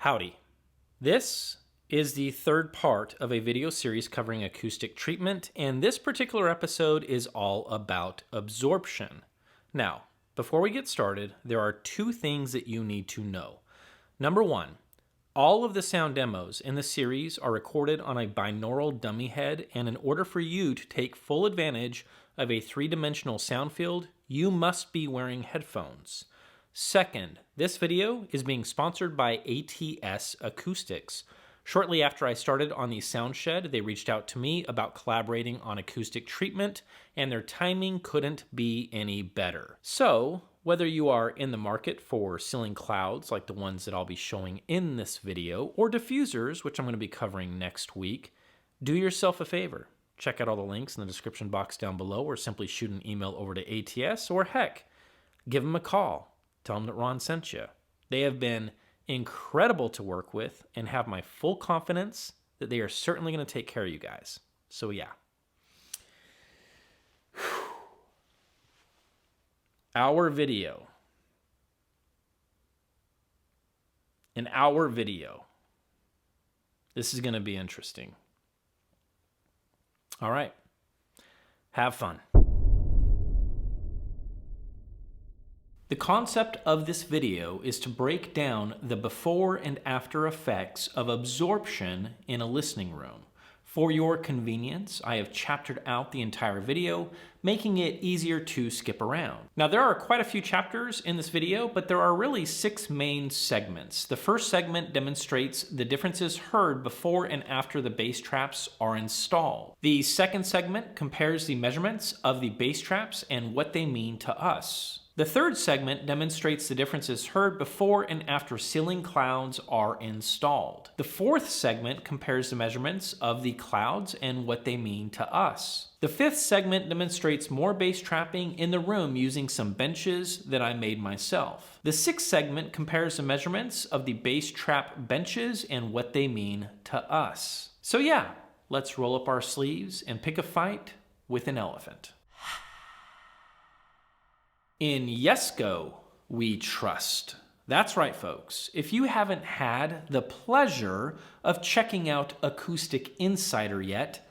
Howdy. This is the third part of a video series covering acoustic treatment, and this particular episode is all about absorption. Now, before we get started, there are two things that you need to know. Number one, all of the sound demos in the series are recorded on a binaural dummy head, and in order for you to take full advantage of a three-dimensional sound field, you must be wearing headphones. Second, this video is being sponsored by ATS Acoustics. Shortly after I started on the Soundshed, they reached out to me about collaborating on acoustic treatment, and their timing couldn't be any better. So, whether you are in the market for ceiling clouds like the ones that I'll be showing in this video, or diffusers, which I'm going to be covering next week, do yourself a favor. Check out all the links in the description box down below, or simply shoot an email over to ATS, or heck, give them a call. Tell them that Ron sent you. They have been incredible to work with and have my full confidence that they are certainly going to take care of you guys. So yeah. Our video. An hour video. This is going to be interesting. All right. Have fun. The concept of this video is to break down the before and after effects of absorption in a listening room. For your convenience, I have chaptered out the entire video, making it easier to skip around. Now, there are quite a few chapters in this video, but there are really 6 main segments. The first segment demonstrates the differences heard before and after the bass traps are installed. The second segment compares the measurements of the bass traps and what they mean to us. The third segment demonstrates the differences heard before and after ceiling clouds are installed. The fourth segment compares the measurements of the clouds and what they mean to us. The fifth segment demonstrates more bass trapping in the room using some benches that I made myself. The sixth segment compares the measurements of the bass trap benches and what they mean to us. So yeah, let's roll up our sleeves and pick a fight with an elephant. In Yesco, we trust. That's right, folks. If you haven't had the pleasure of checking out Acoustic Insider yet,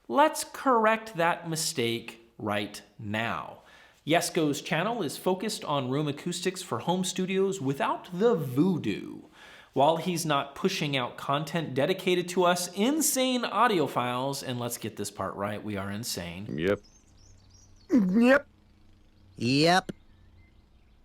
let's correct that mistake right now. Yesco's channel is focused on room acoustics for home studios without the voodoo. While he's not pushing out content dedicated to us insane audiophiles, and let's get this part right, we are insane. Yep.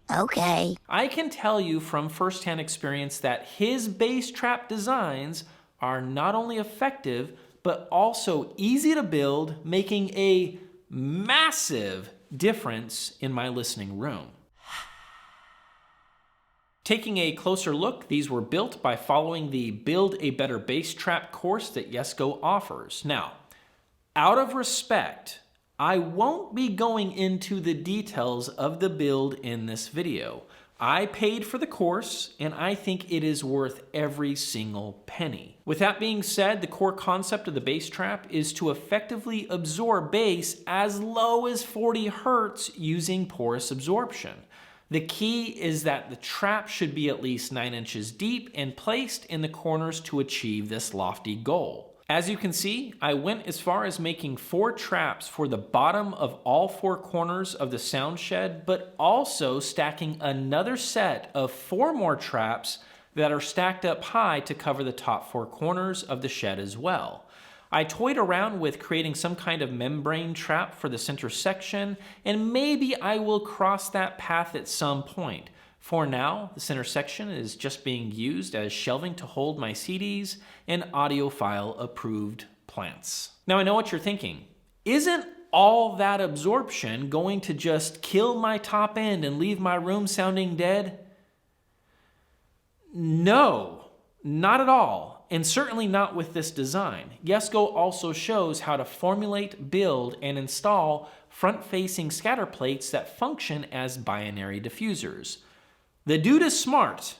Okay. I can tell you from firsthand experience that his bass trap designs are not only effective, but also easy to build, making a massive difference in my listening room. Taking a closer look, these were built by following the Build a Better Bass Trap course that Yesco offers. Now, out of respect, I won't be going into the details of the build in this video. I paid for the course, and I think it is worth every single penny. With that being said, the core concept of the bass trap is to effectively absorb bass as low as 40 Hertz using porous absorption. The key is that the trap should be at least 9 inches deep and placed in the corners to achieve this lofty goal. As you can see, I went as far as making 4 traps for the bottom of all 4 corners of the sound shed, but also stacking another set of 4 more traps that are stacked up high to cover the top 4 corners of the shed as well. I toyed around with creating some kind of membrane trap for the center section, and maybe I will cross that path at some point. For now, the center section is just being used as shelving to hold my CDs and Audiophile approved plants. Now I know what you're thinking. Isn't all that absorption going to just kill my top end and leave my room sounding dead? No, not at all, and certainly not with this design. Yesco also shows how to formulate, build, and install front-facing scatter plates that function as binary diffusers. The dude is smart,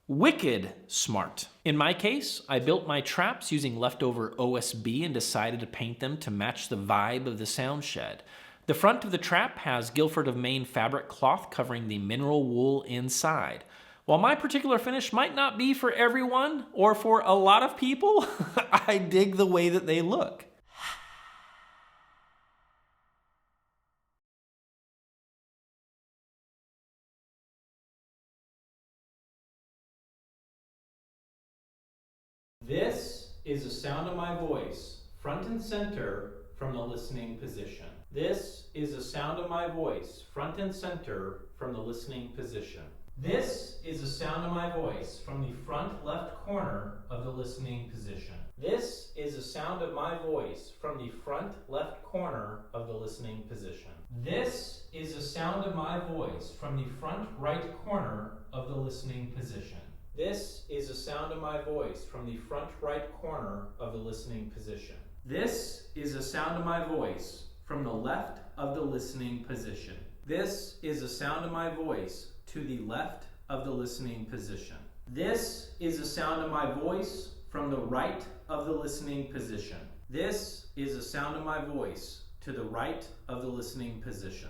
wicked smart. In my case, I built my traps using leftover OSB and decided to paint them to match the vibe of the sound shed. The front of the trap has Guilford of Maine fabric cloth covering the mineral wool inside. While my particular finish might not be for everyone or for a lot of people, I dig the way that they look. This is the sound of my voice, front and center from the listening position. This is the sound of my voice, front and center from the listening position. This is the sound of my voice from the front left corner of the listening position. This is the sound of my voice from the front left corner of the listening position. This is the sound of my voice from the front right corner of the listening position. This is the sound of my voice from the front right corner of the listening position. This is the sound of my voice from the left of the listening position. This is the sound of my voice to the left of the listening position. This is the sound of my voice from the right of the listening position. This is the sound of my voice to the right of the listening position.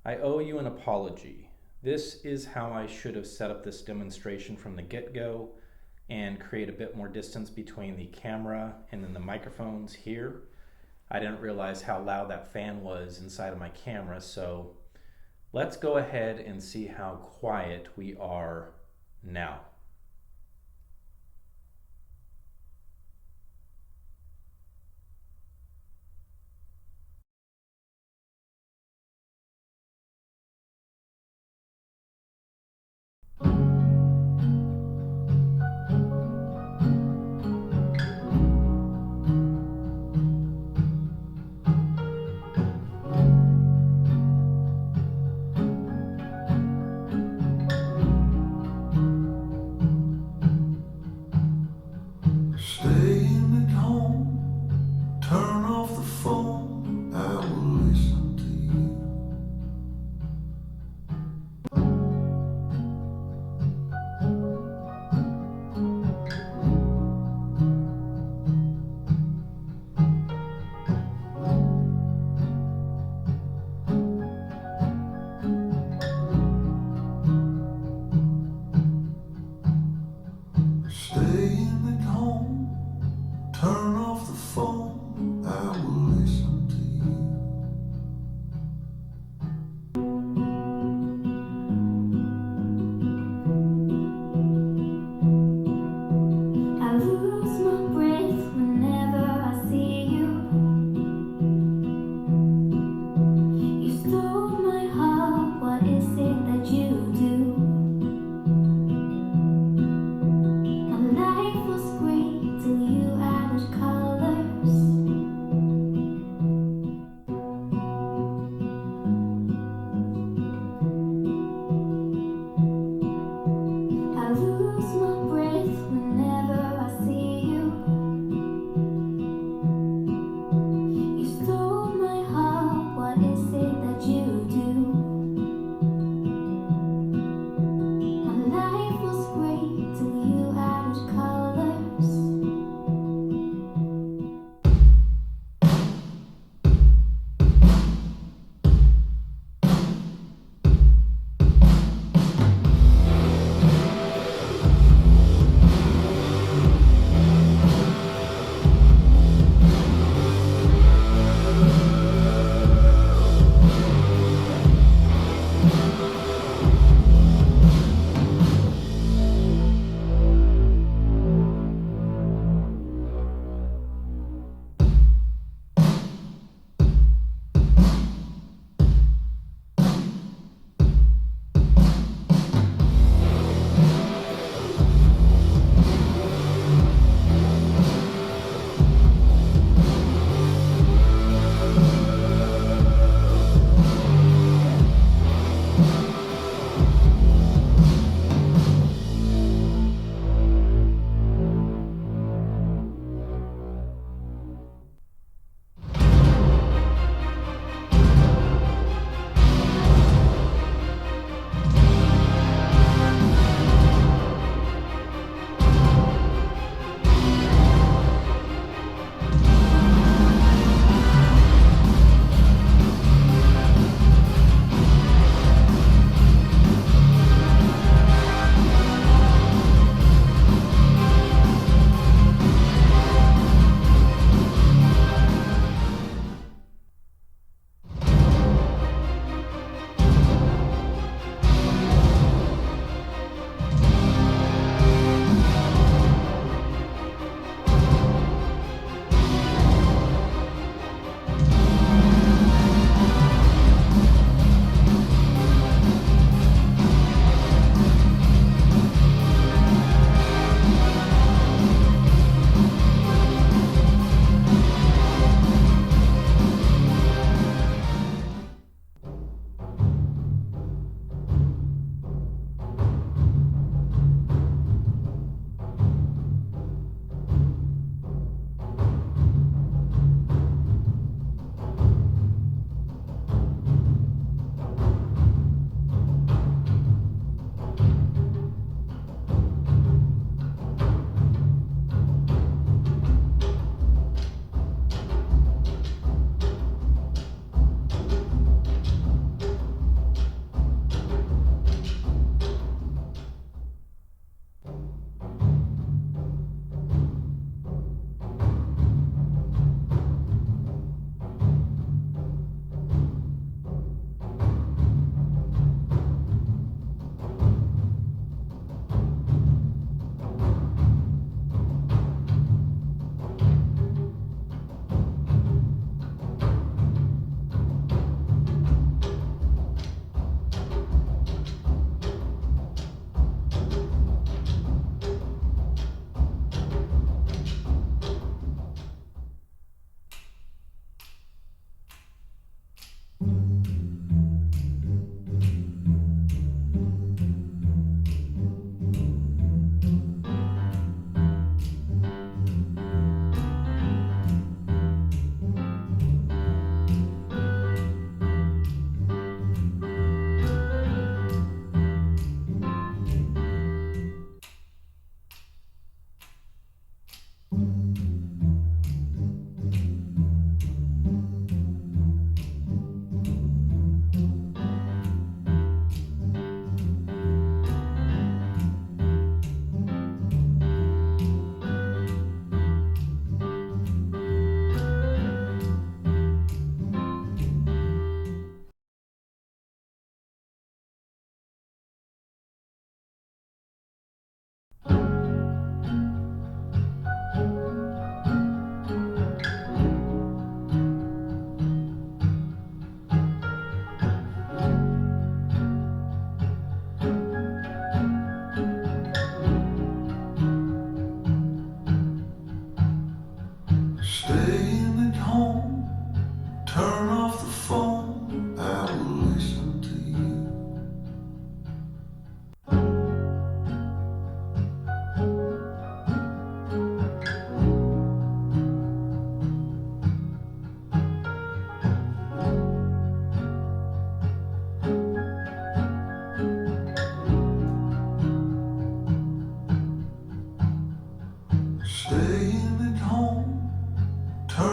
I owe you an apology. This is how I should have set up this demonstration from the get-go and create a bit more distance between the camera and then the microphones here. I didn't realize how loud that fan was inside of my camera, so let's go ahead and see how quiet we are now. Life was great till you added colors. Staying at home, turn off the phone, I will listen to you. Staying at home, turn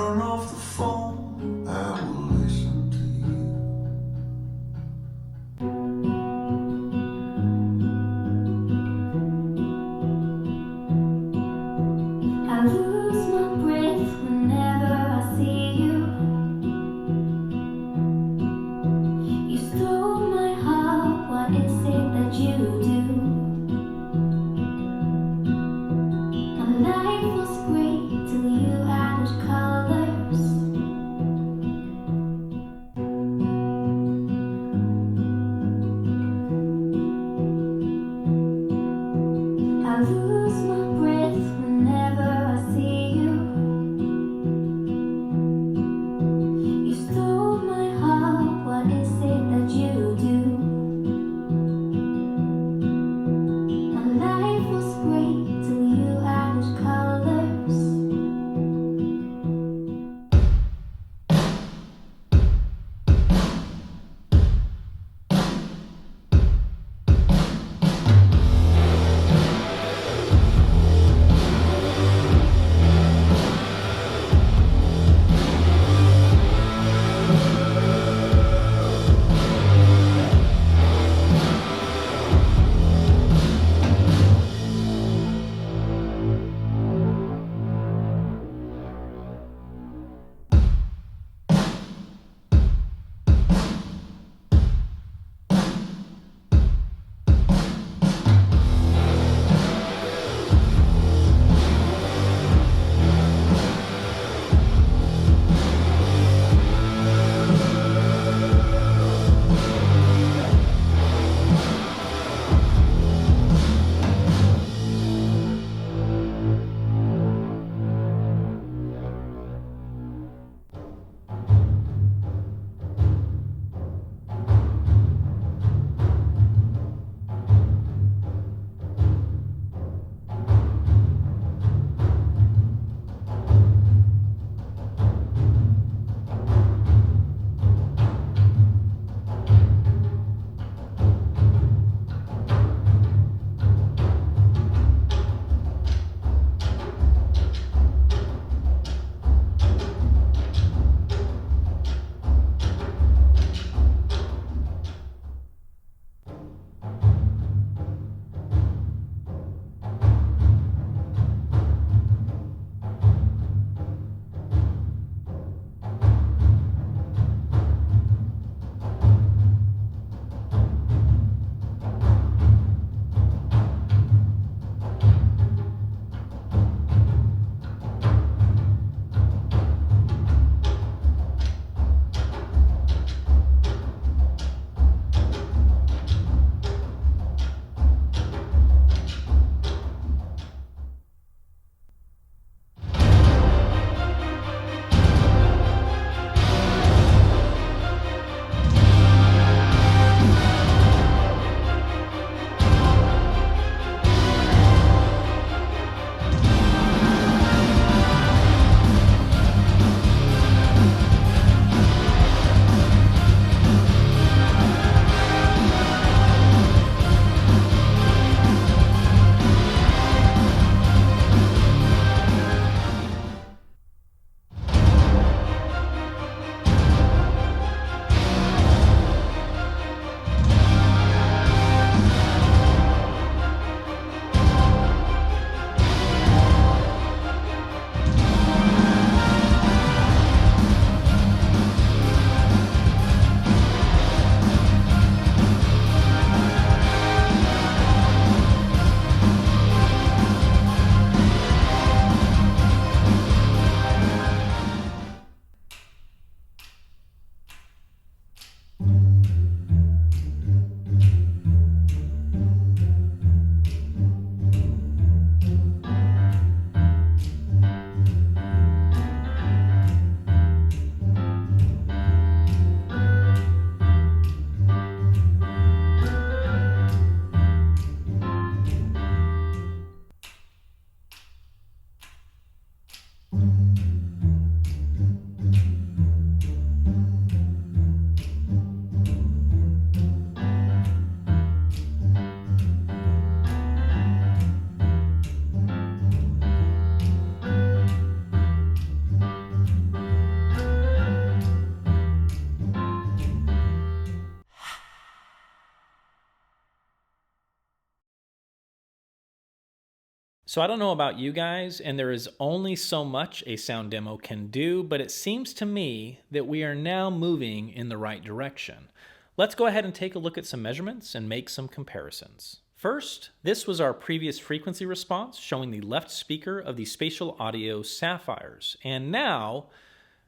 So I don't know about you guys, and there is only so much a sound demo can do, but it seems to me that we are now moving in the right direction. Let's go ahead and take a look at some measurements and make some comparisons. First, this was our previous frequency response showing the left speaker of the Spatial Audio Sapphires. And now,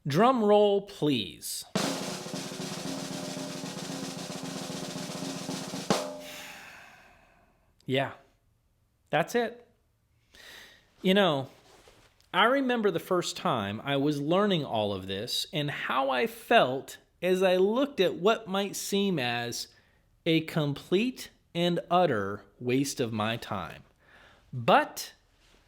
drum roll please. Yeah, that's it. You know, I remember the first time I was learning all of this and how I felt as I looked at what might seem as a complete and utter waste of my time. But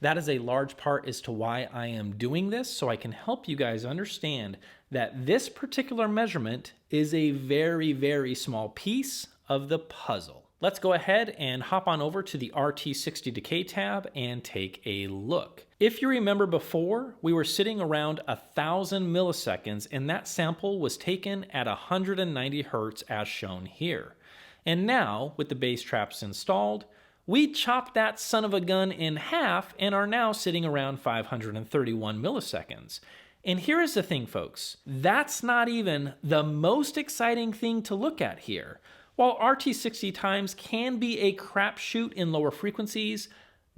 that is a large part as to why I am doing this, so I can help you guys understand that this particular measurement is a very, very small piece of the puzzle. Let's go ahead and hop on over to the RT60 Decay tab and take a look. If you remember before, we were sitting around 1,000 milliseconds and that sample was taken at 190 Hertz as shown here. And now, with the bass traps installed, we chopped that son of a gun in half and are now sitting around 531 milliseconds. And here is the thing, folks. That's not even the most exciting thing to look at here. While RT60 times can be a crapshoot in lower frequencies,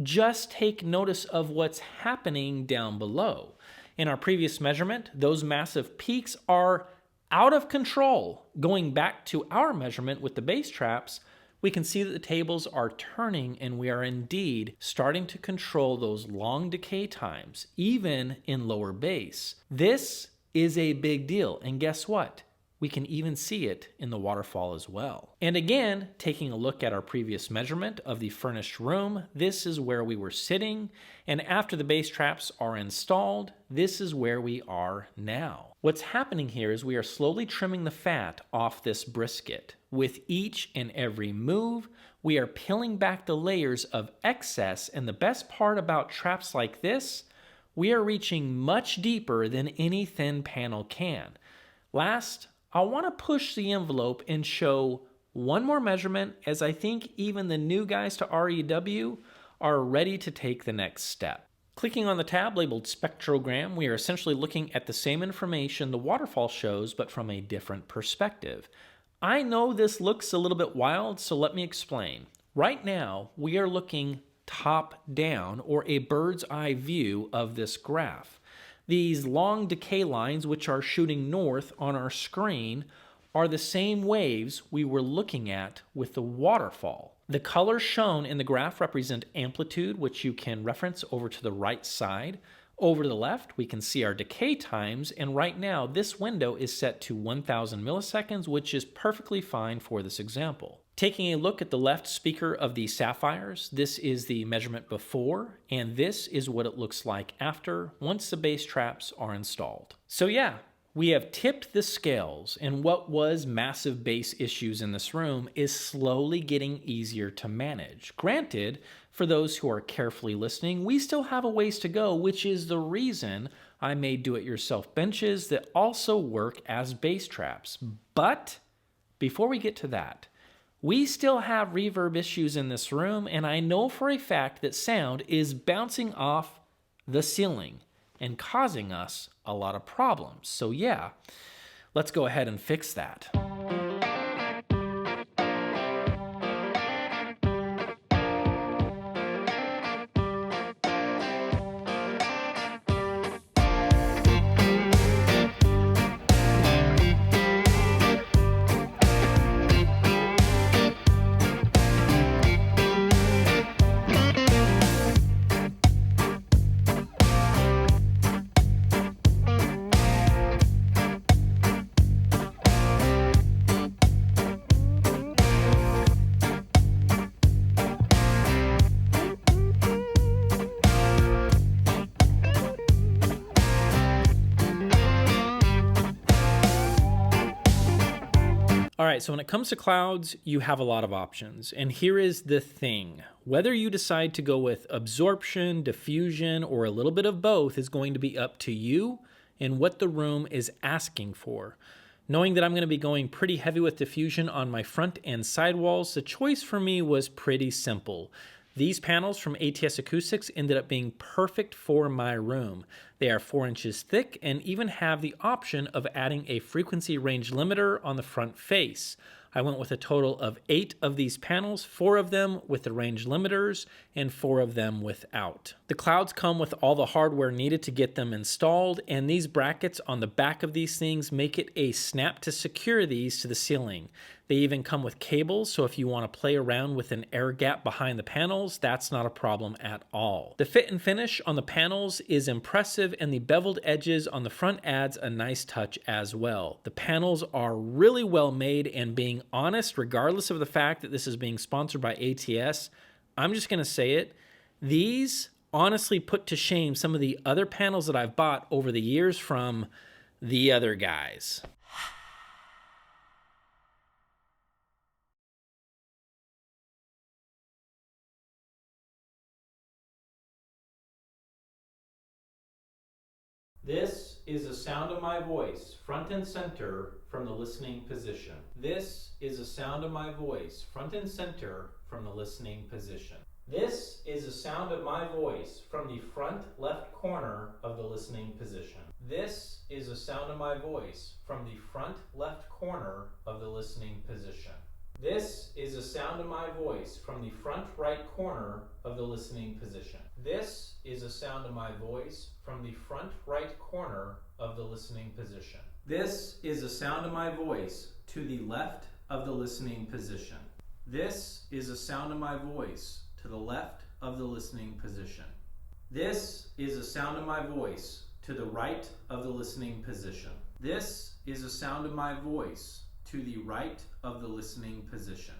just take notice of what's happening down below. In our previous measurement, those massive peaks are out of control. Going back to our measurement with the bass traps, we can see that the tables are turning and we are indeed starting to control those long decay times, even in lower bass. This is a big deal, and guess what? We can even see it in the waterfall as well. And again, taking a look at our previous measurement of the furnished room, this is where we were sitting, and after the bass traps are installed, this is where we are now. What's happening here is we are slowly trimming the fat off this brisket. With each and every move, we are peeling back the layers of excess, and the best part about traps like this, we are reaching much deeper than any thin panel can. Last, I want to push the envelope and show one more measurement, as I think even the new guys to REW are ready to take the next step. Clicking on the tab labeled Spectrogram, we are essentially looking at the same information the waterfall shows, but from a different perspective. I know this looks a little bit wild, so let me explain. Right now, we are looking top down, or a bird's eye view of this graph. These long decay lines, which are shooting north on our screen, are the same waves we were looking at with the waterfall. The colors shown in the graph represent amplitude, which you can reference over to the right side. Over to the left, we can see our decay times, and right now this window is set to 1,000 milliseconds, which is perfectly fine for this example. Taking a look at the left speaker of the Sapphires, this is the measurement before, and this is what it looks like after, once the bass traps are installed. So yeah, we have tipped the scales, and what was massive bass issues in this room is slowly getting easier to manage. Granted, for those who are carefully listening, we still have a ways to go, which is the reason I made do-it-yourself benches that also work as bass traps. But before we get to that, we still have reverb issues in this room, and I know for a fact that sound is bouncing off the ceiling and causing us a lot of problems. So yeah, let's go ahead and fix that. All right, so when it comes to clouds, you have a lot of options. And here is the thing. Whether you decide to go with absorption, diffusion, or a little bit of both is going to be up to you and what the room is asking for. Knowing that I'm going to be going pretty heavy with diffusion on my front and side walls, the choice for me was pretty simple. These panels from ATS Acoustics ended up being perfect for my room. They are 4 inches thick and even have the option of adding a frequency range limiter on the front face. I went with a total of 8 of these panels, 4 of them with the range limiters and 4 of them without. The clouds come with all the hardware needed to get them installed, and these brackets on the back of these things make it a snap to secure these to the ceiling. They even come with cables, so if you want to play around with an air gap behind the panels, that's not a problem at all. The fit and finish on the panels is impressive, and the beveled edges on the front adds a nice touch as well. The panels are really well made, and being honest, regardless of the fact that this is being sponsored by ATS, I'm just going to say it, these honestly put to shame some of the other panels that I've bought over the years from the other guys. This is the sound of my voice, front and center from the listening position. This is the sound of my voice, front and center from the listening position. This is the sound of my voice from the front left corner of the listening position. This is the sound of my voice from the front left corner of the listening position. This is the sound of my voice from the front right corner of the listening position. This is the sound of my voice from the front right corner of the listening position. This is the sound of my voice to the left of the listening position. This is the sound of my voice to the left of the listening position. This is the sound of my voice to the right of the listening position. This is the sound of my voice to the right of the listening position.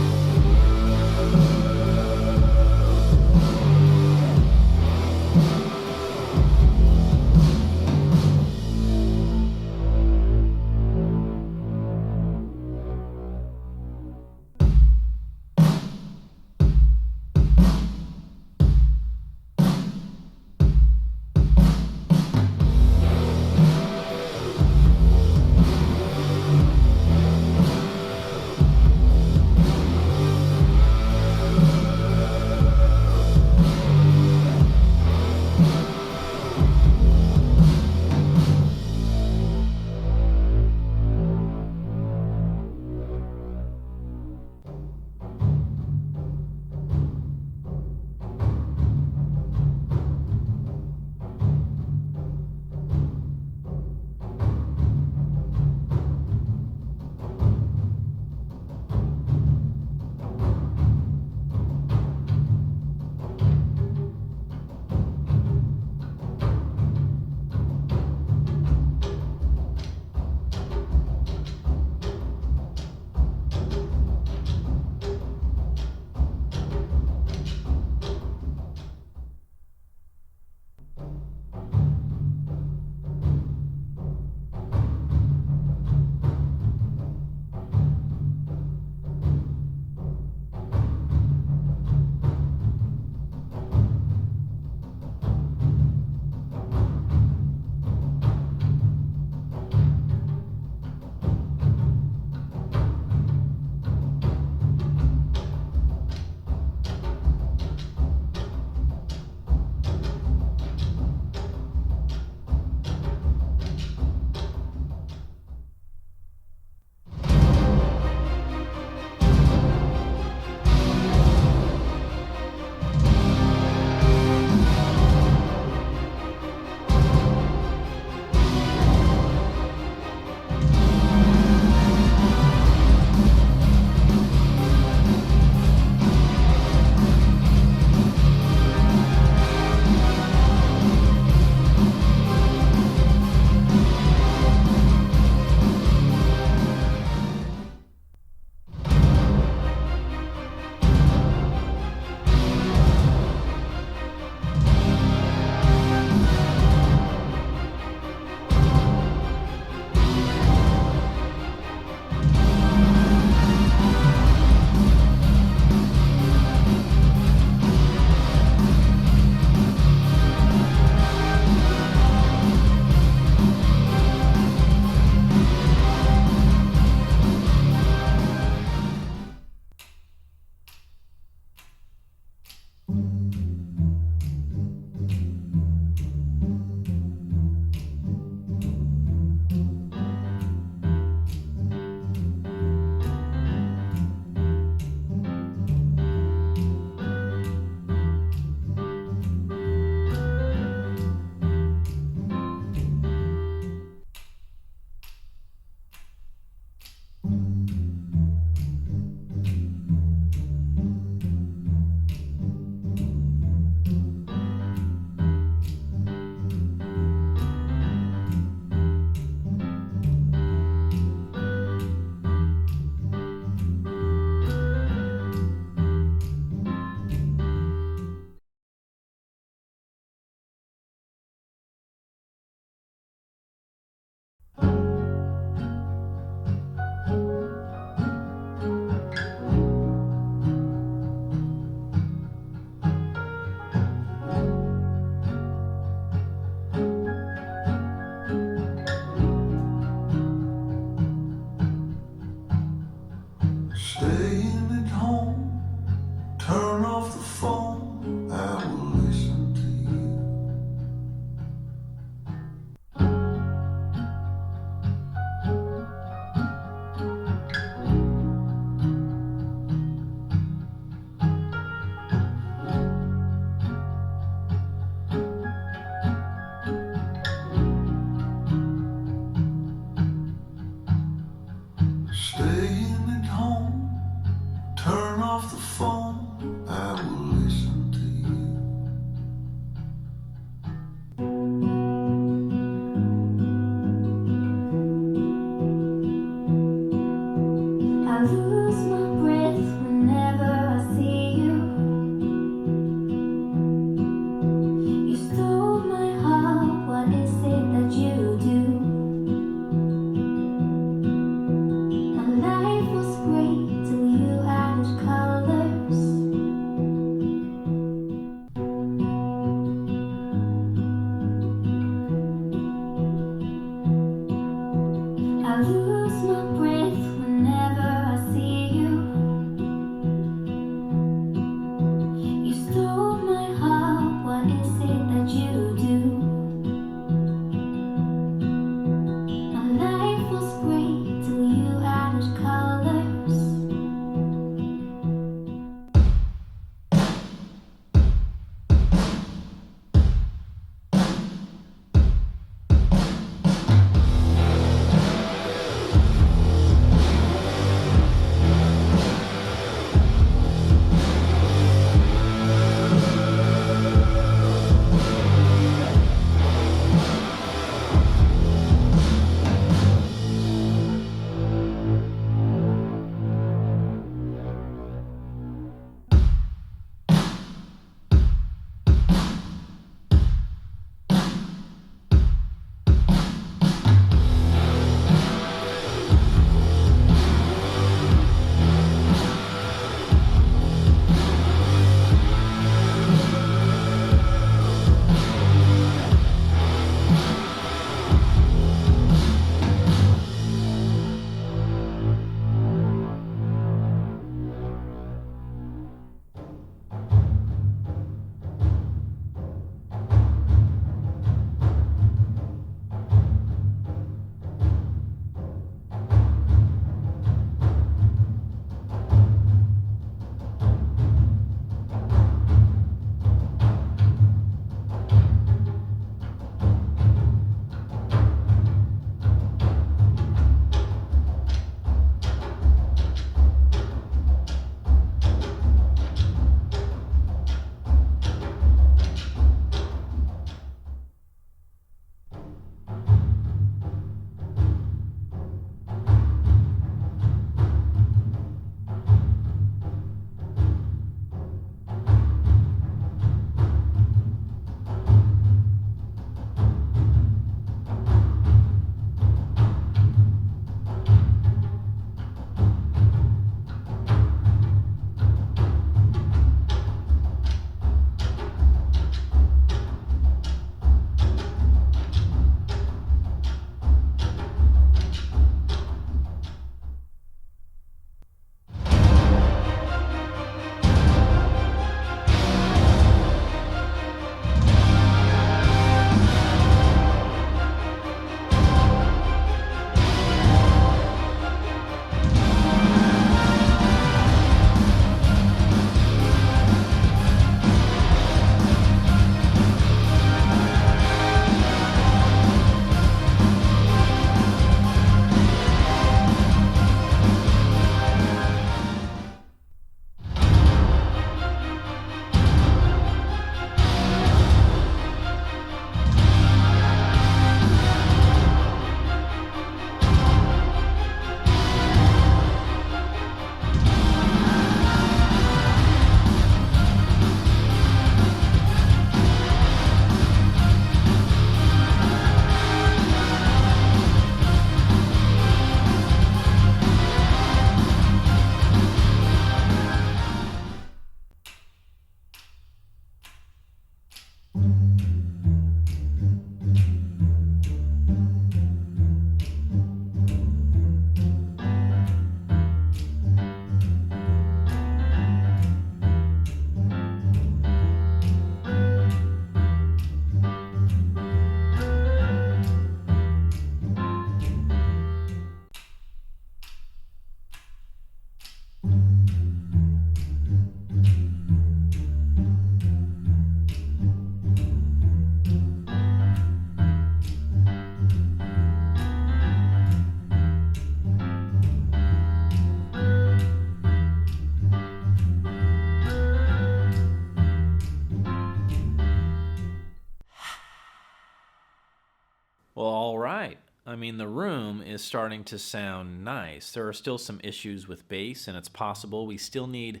Well, all right. I mean, the room is starting to sound nice. There are still some issues with bass, and it's possible we still need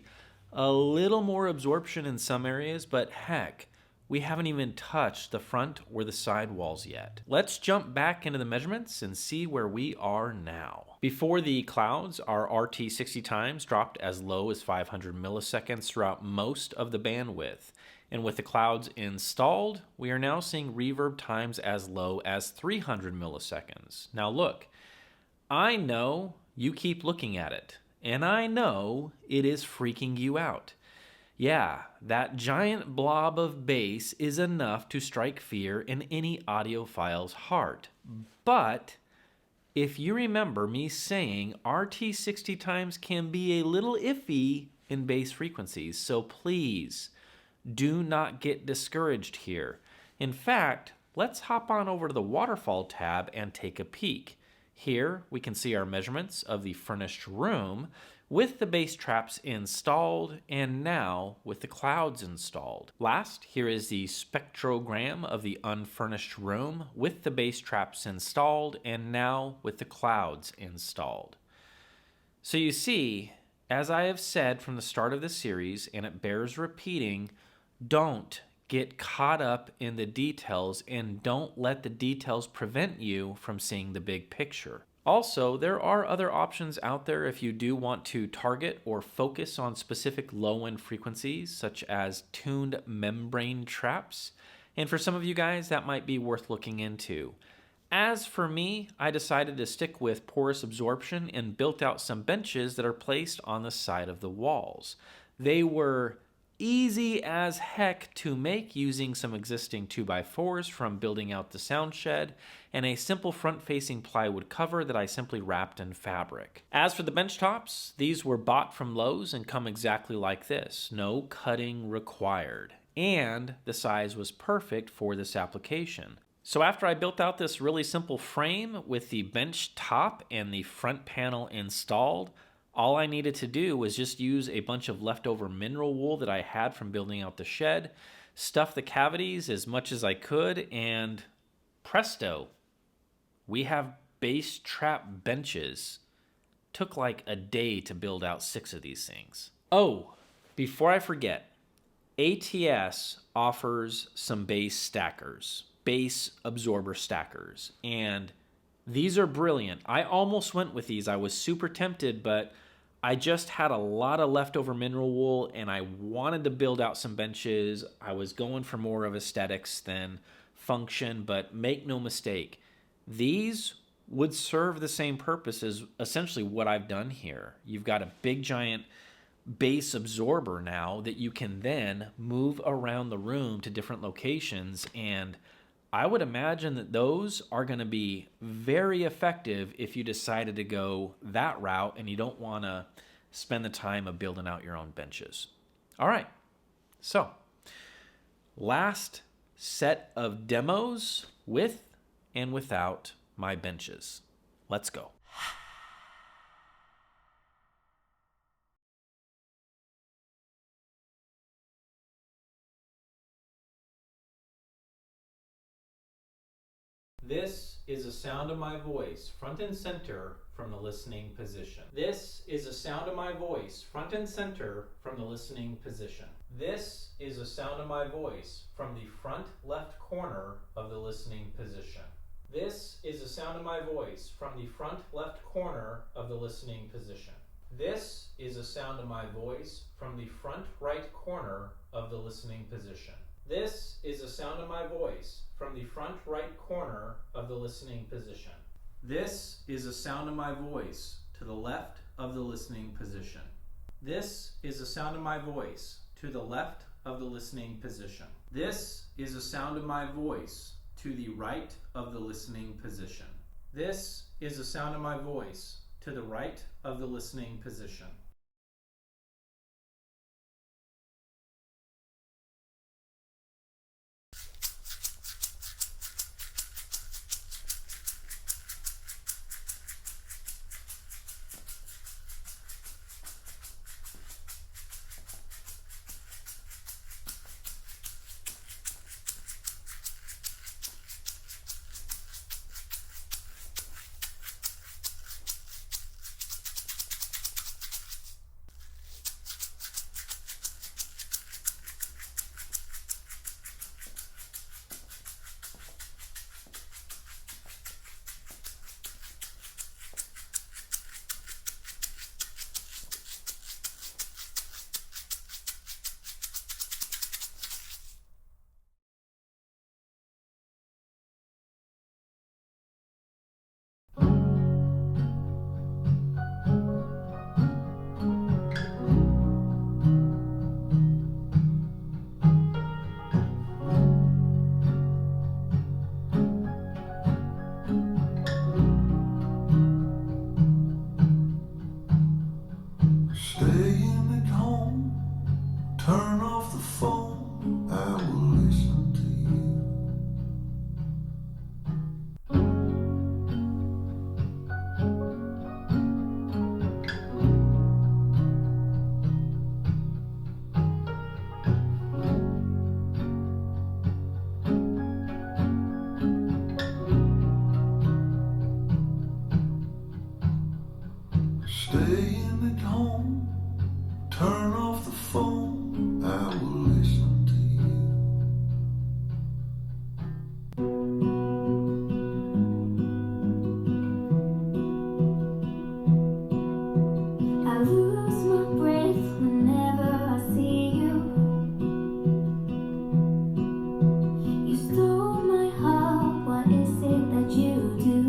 a little more absorption in some areas, but heck, we haven't even touched the front or the side walls yet. Let's jump back into the measurements and see where we are now. Before the clouds, our RT 60 times dropped as low as 500 milliseconds throughout most of the bandwidth. And with the clouds installed, we are now seeing reverb times as low as 300 milliseconds. Now look, I know you keep looking at it, and I know it is freaking you out. Yeah, that giant blob of bass is enough to strike fear in any audiophile's heart. But if you remember me saying RT 60 times can be a little iffy in bass frequencies, so please do not get discouraged here. In fact, let's hop on over to the waterfall tab and take a peek. Here we can see our measurements of the furnished room with the bass traps installed and now with the clouds installed. Last, here is the spectrogram of the unfurnished room with the bass traps installed and now with the clouds installed. So you see, as I have said from the start of the series, and it bears repeating, don't get caught up in the details and don't let the details prevent you from seeing the big picture. Also, there are other options out there if you do want to target or focus on specific low-end frequencies, such as tuned membrane traps. And for some of you guys, that might be worth looking into. As for me, I decided to stick with porous absorption and built out some benches that are placed on the side of the walls. They were easy as heck to make using some existing 2x4s from building out the sound shed and a simple front-facing plywood cover that I simply wrapped in fabric. As for the bench tops, these were bought from Lowe's and come exactly like this, no cutting required. And the size was perfect for this application. So after I built out this really simple frame with the bench top and the front panel installed, all I needed to do was just use a bunch of leftover mineral wool that I had from building out the shed, stuff the cavities as much as I could, and presto, we have bass trap benches. Took like a day to build out 6 of these things. Oh, before I forget, ATS offers some bass stackers, bass absorber stackers, and these are brilliant. I almost went with these. I was super tempted, but I just had a lot of leftover mineral wool and I wanted to build out some benches. I was going for more of aesthetics than function, but make no mistake, these would serve the same purpose as essentially what I've done here. You've got a big giant bass absorber now that you can then move around the room to different locations, and I would imagine that those are going to be very effective if you decided to go that route and you don't want to spend the time of building out your own benches. All right, so last set of demos with and without my benches. Let's go. This is a sound of my voice, front and center from the listening position. This is a sound of my voice, front and center from the listening position. This is a sound of my voice from the front left corner of the listening position. This is a sound of my voice from the front left corner of the listening position. This is a sound of my voice from the front right corner of the listening position. This is a sound of my voice from the front right corner of the listening position. This is a sound of my voice to the left of the listening position. This is a sound of my voice to the left of the listening position. This is a sound of my voice to the right of the listening position. This is a sound of my voice to the right of the listening position. I lose my breath whenever I see you. You stole my heart, what is it that you do?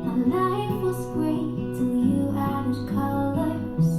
My life was great till you added colors.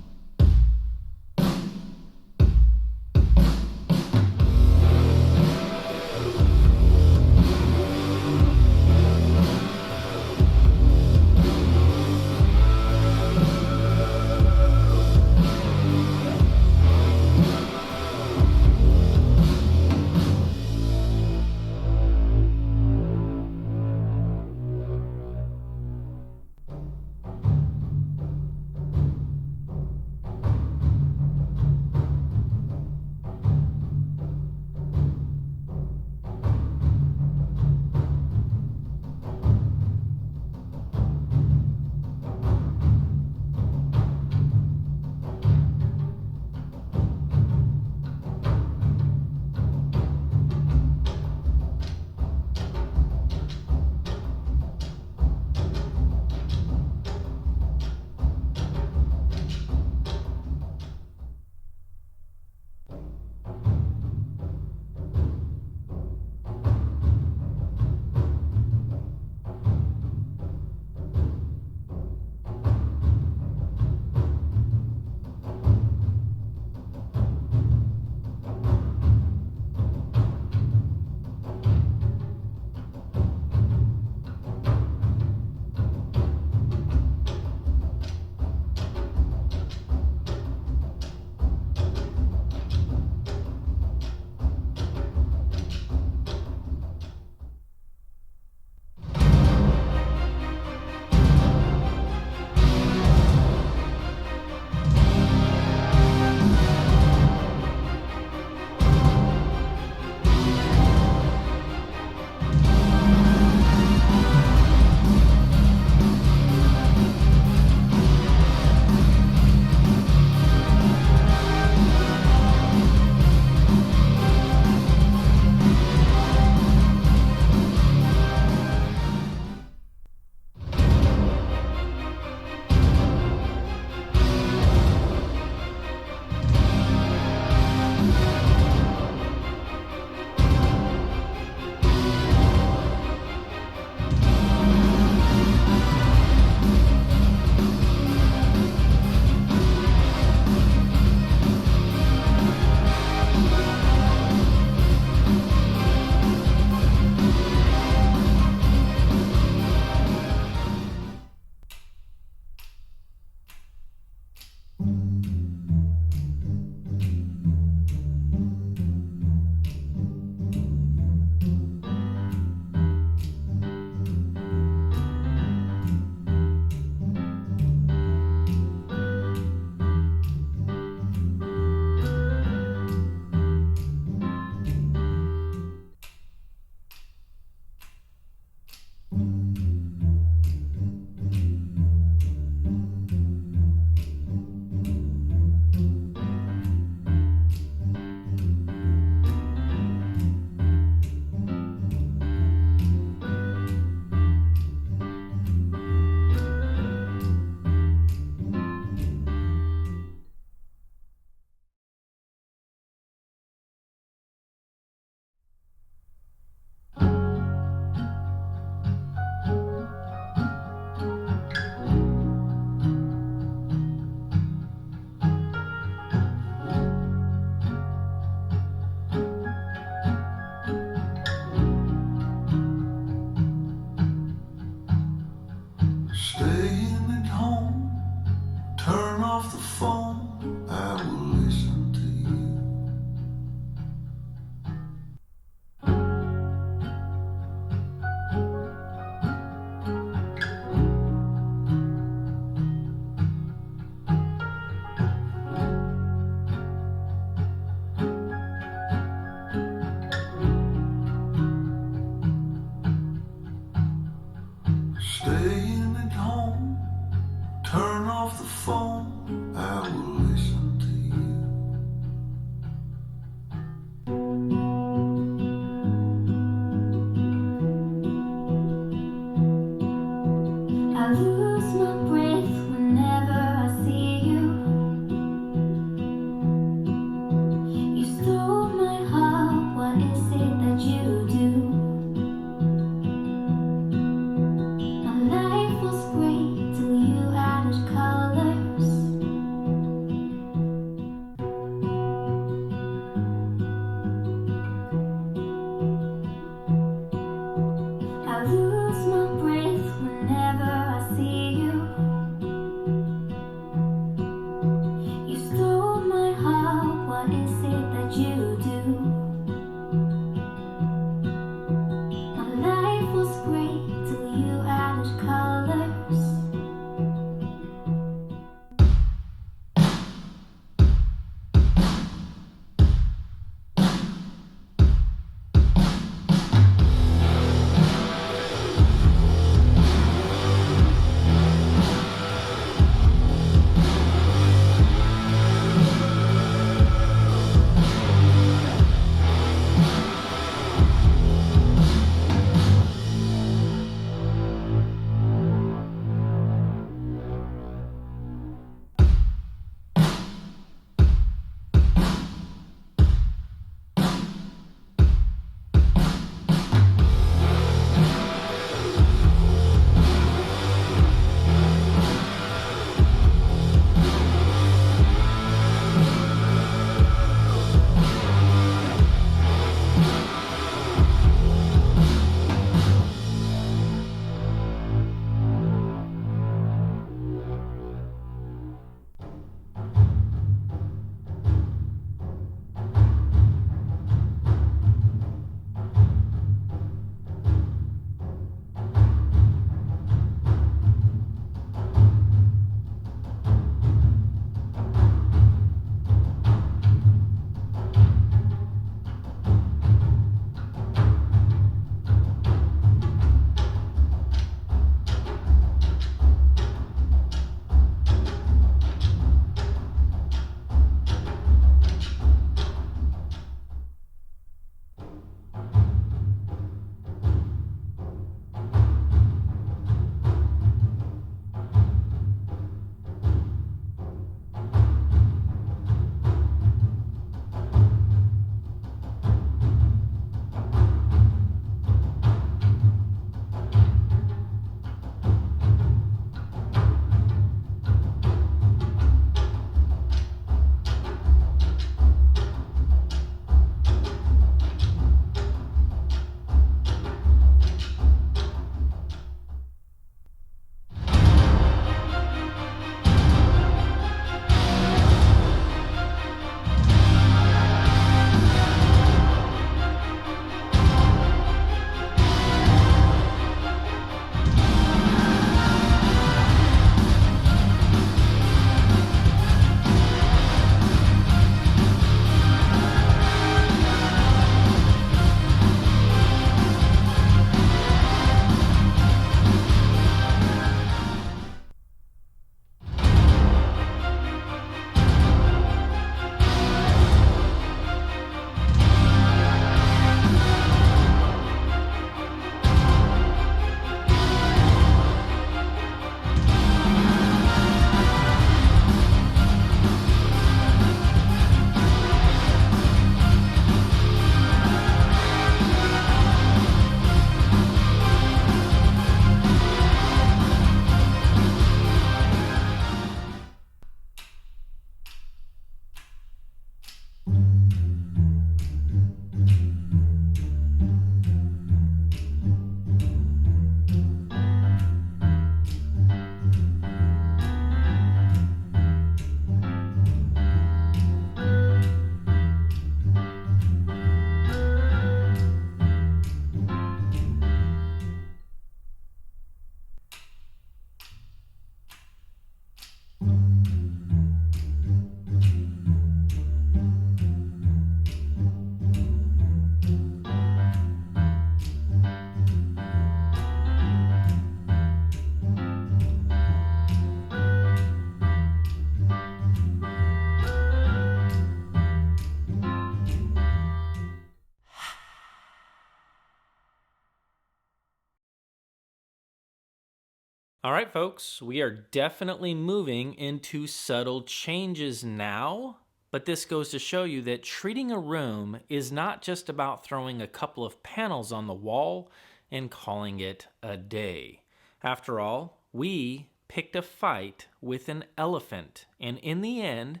All right, folks, we are definitely moving into subtle changes now, but this goes to show you that treating a room is not just about throwing a couple of panels on the wall and calling it a day. After all, we picked a fight with an elephant, and in the end,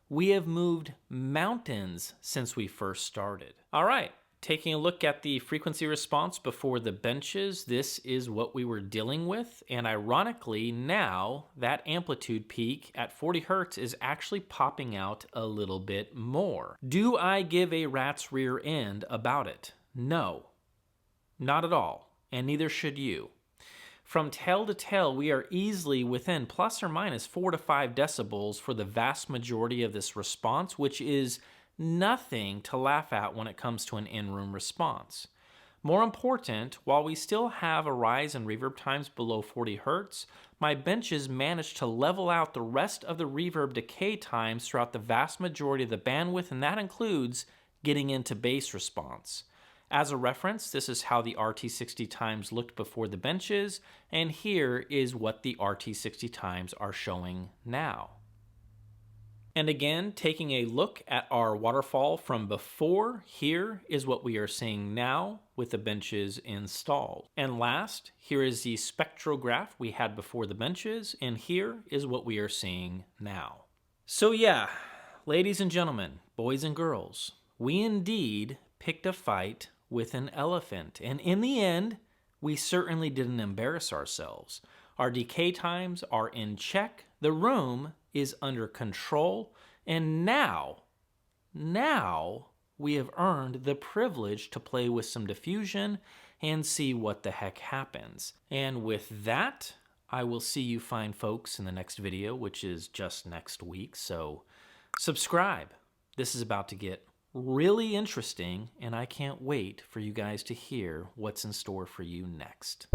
we have moved mountains since we first started. All right. Taking a look at the frequency response before the benches, this is what we were dealing with. And ironically, now that amplitude peak at 40 hertz is actually popping out a little bit more. Do I give a rat's rear end about it? No, not at all. And neither should you. From tail to tail, we are easily within plus or minus 4 to 5 decibels for the vast majority of this response, which is nothing to laugh at when it comes to an in-room response. More important, while we still have a rise in reverb times below 40 hertz, my benches managed to level out the rest of the reverb decay times throughout the vast majority of the bandwidth, and that includes getting into bass response. As a reference, this is how the RT60 times looked before the benches, and here is what the RT60 times are showing now. And again, taking a look at our waterfall from before, here is what we are seeing now with the benches installed. And last, here is the spectrograph we had before the benches, and here is what we are seeing now. So yeah, ladies and gentlemen, boys and girls, we indeed picked a fight with an elephant. And in the end, we certainly didn't embarrass ourselves. Our decay times are in check. The room is under control, and now we have earned the privilege to play with some diffusion and see what the heck happens. And with that, I will see you fine folks in the next video, which is just next week, so subscribe. This is about to get really interesting, and I can't wait for you guys to hear what's in store for you next.